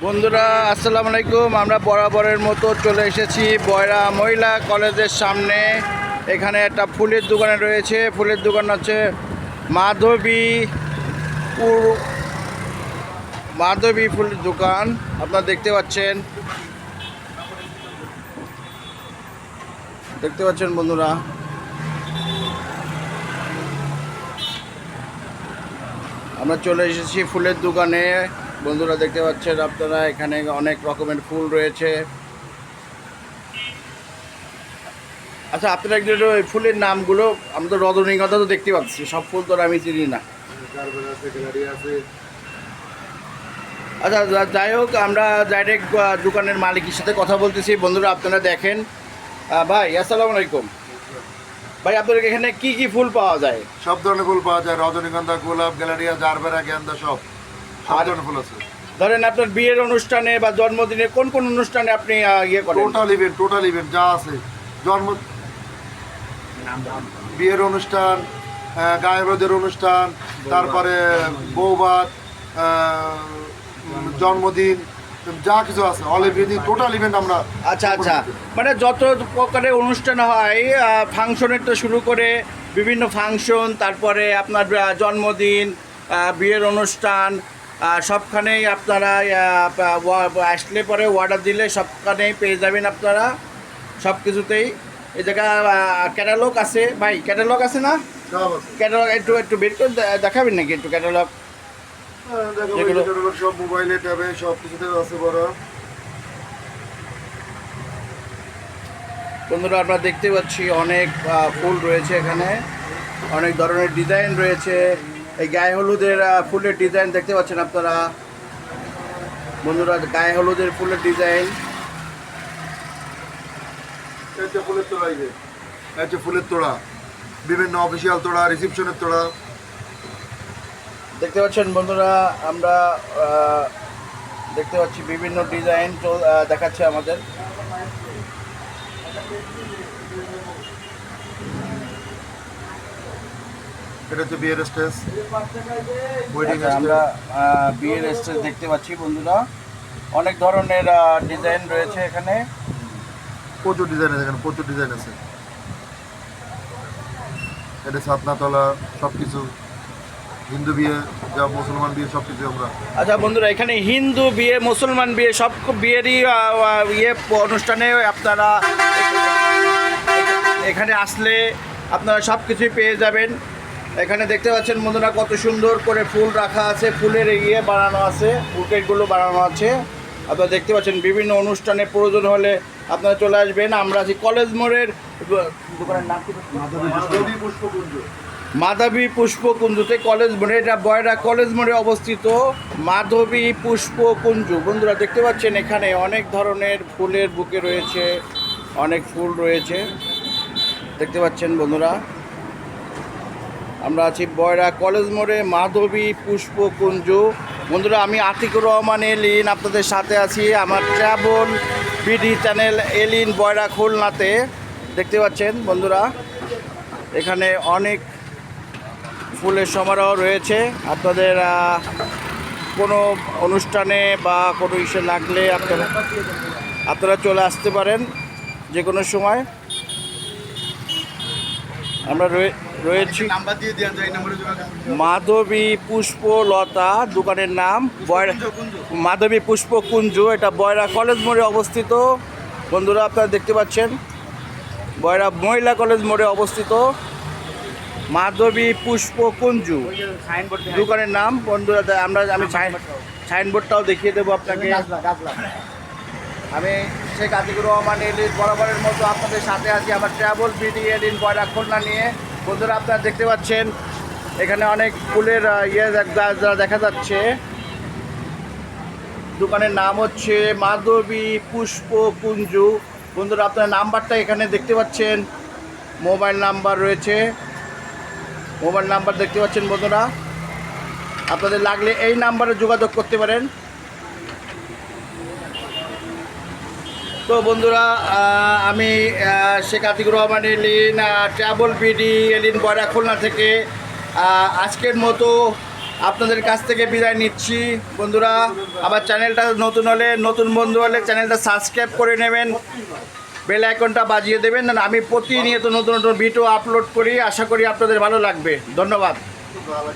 বন্ধুরা আসসালামু আলাইকুম। আমরা বরাবরের মতো চলে এসেছি বয়রা মহিলা কলেজের সামনে। এখানে একটা ফুলের দোকানে রয়েছে। ফুলের দোকান হচ্ছে মাধবী ফুলের দোকান। আপনারা দেখতে পাচ্ছেন বন্ধুরা। আমরা চলে এসেছি ফুলের দোকানে। বন্ধুরা দেখতে পাচ্ছেন আপনারা, এখানে অনেক রকমের ফুল রয়েছে। আচ্ছা, আপনারা একটু ওই ফুলের নামগুলো, আমরা তো রজনীগন্ধা তো দেখতে পাচ্ছি, সব ফুল তো আমি চিনি না। আচ্ছা, যাই হোক, আমরা ডাইরেক্ট দোকানের মালিকের সাথে কথা বলতেছি। বন্ধুরা আপনারা দেখেন। ভাই আসসালামু আলাইকুম। ভাই, আপনাদের এখানে কি কি ফুল পাওয়া যায়? সব ধরনের ফুল পাওয়া যায়, রজনীগন্ধা, গোলাপ, গ্যালারিয়া, জারবেরা, গেন্দা, সব ধরনের ফুল আছে। ধরেন আপনার বিয়ের অনুষ্ঠানে বা জন্মদিনে কোন কোন অনুষ্ঠানে আপনি ইয়ে করেন? টোটাল ইভেন্ট যা আছে, বিয়ের অনুষ্ঠান, গায়েবদের অনুষ্ঠান, তারপরে বৌভাত, জন্মদিন, যা কিছু আছে অল এভরিথিং, টোটাল ইভেন্ট আমরা। আচ্ছা, মানে যত প্রকারের অনুষ্ঠান হয়, ফাংশনের তো শুরু করে বিভিন্ন ফাংশন, তারপরে আপনার জন্মদিন, বিয়ের অনুষ্ঠান, সবখানেই আপনারা আসলে পরে অর্ডার দিলে সবখানেই পেয়ে যাবেন আপনারা, সব কিছুতেই। এই জায়গায় ক্যাটালগ আছে। ভাই, ক্যাটালগ আছে না? ক্যাটালগ একটু বের করে দেখাবেন নাকি একটু ক্যাটালগ? সব মোবাইলে, ট্যাবে, সব কিছুতে আছে বড়। বন্ধুরা আমরা দেখতে পাচ্ছি অনেক ফুল রয়েছে এখানে, অনেক ধরনের ডিজাইন রয়েছে। এই গায়ে হলুদের ফুলের ডিজাইন দেখতে পাচ্ছেন আপনারা। বন্ধুরা, গায়ে হলুদের ফুলের ডিজাইন। ফুলের তোড়া, বিভিন্ন অফিসিয়াল তোড়া, রিসেপশনের তোড়া দেখতে পাচ্ছেন বন্ধুরা। আমরা দেখতে পাচ্ছি বিভিন্ন ডিজাইন দেখাচ্ছে আমাদের। এটা হচ্ছে বিয়ের স্টেজ, আমরা বিয়ের স্টেজ দেখতে পাচ্ছি বন্ধুরা। অনেক ধরনের ডিজাইন রয়েছে এখানে, প্রচুর ডিজাইন আছে এখানে, প্রচুর ডিজাইন আছে। এটা সাতনাতলা, সব কিছু হিন্দু বিয়ে যা মুসলমান বিয়ে সব কিছু আমরা। আচ্ছা বন্ধুরা, এখানে হিন্দু বিয়ে, মুসলমান বিয়ে, সব বিয়েরই ইয়ে অনুষ্ঠানে আপনারা এখানে আসলে আপনারা সব কিছুই পেয়ে যাবেন। এখানে দেখতে পাচ্ছেন বন্ধুরা কত সুন্দর করে ফুল রাখা আছে, ফুলের ইয়ে বানানো আছে, বুকেটগুলো বানানো আছে। আপনারা দেখতে পাচ্ছেন বিভিন্ন অনুষ্ঠানে প্রয়োজন হলে আপনারা চলে আসবেন। আমরা আছি কলেজ মোড়ের, দোকানের নাম কি? মাধবী পুষ্পকুঞ্জতে, কলেজ মোড়ে। এটা বয়রা কলেজ মোড়ে অবস্থিত মাধবী পুষ্পকুঞ্জ। বন্ধুরা দেখতে পাচ্ছেন এখানে অনেক ধরনের ফুলের বুকে রয়েছে, অনেক ফুল রয়েছে দেখতে পাচ্ছেন বন্ধুরা। আমরা আছি বয়রা কলেজ মোড়ে মাধবী পুষ্পকুঞ্জ। বন্ধুরা, আমি আতিকুর রহমান এলিন আপনাদের সাথে আছি আমার ট্রাভেল বিডি চ্যানেল এলিন বয়রা খুলনাতে। দেখতে পাচ্ছেন বন্ধুরা এখানে অনেক ফুলের সমারোহ রয়েছে। আপনাদের কোনো অনুষ্ঠানে বা কোনো ইসে লাগলে আপনারা চলে আসতে পারেন যে কোনো সময়। আমরা রয়েছি মাধবী পুষ্পলতা, দোকানের নাম মাধবী পুষ্পকুঞ্জ। এটা বয়রা কলেজ মোড়ে অবস্থিত বন্ধুরা। আপনারা দেখতে পাচ্ছেন বয়রা মহিলা কলেজ মোড়ে অবস্থিত মাধবী পুষ্পকুঞ্জ দোকানের নাম। বন্ধুরা আমি সাইনবোর্ডটাও দেখিয়ে দেবো আপনাকে। আমি শেখ আতিকুর রহমান এলিন বরাবরের মতো আপনাদের সাথে আছি আমার ট্রাভেল বিডি এলিন বয়রা খুলনা নিয়ে। বন্ধুরা আপনারা দেখতে পাচ্ছেন এখানে অনেক ফুলের ইয়ে দেখা যাচ্ছে। দোকানের নাম হচ্ছে মাধবী পুষ্পকুঞ্জ। বন্ধুরা আপনার নাম্বারটা এখানে দেখতে পাচ্ছেন, মোবাইল নাম্বার রয়েছে, মোবাইল নাম্বার দেখতে পাচ্ছেন বন্ধুরা। আপনাদের লাগলে এই নাম্বারে যোগাযোগ করতে পারেন। তো বন্ধুরা, আমি শেখ আতিকুর রহমান এলিন ট্রাভেল বিডি এলিন বয়রা খুলনা থেকে আজকের মতো আপনাদের কাছ থেকে বিদায় নিচ্ছি বন্ধুরা। আবার চ্যানেলটা নতুন হলে, নতুন বন্ধু হলে চ্যানেলটা সাবস্ক্রাইব করে নেবেন, বেল আইকনটা বাজিয়ে দেবেন। আমি প্রতিনিয়ত নতুন নতুন ভিডিও আপলোড করি, আশা করি আপনাদের ভালো লাগবে। ধন্যবাদ।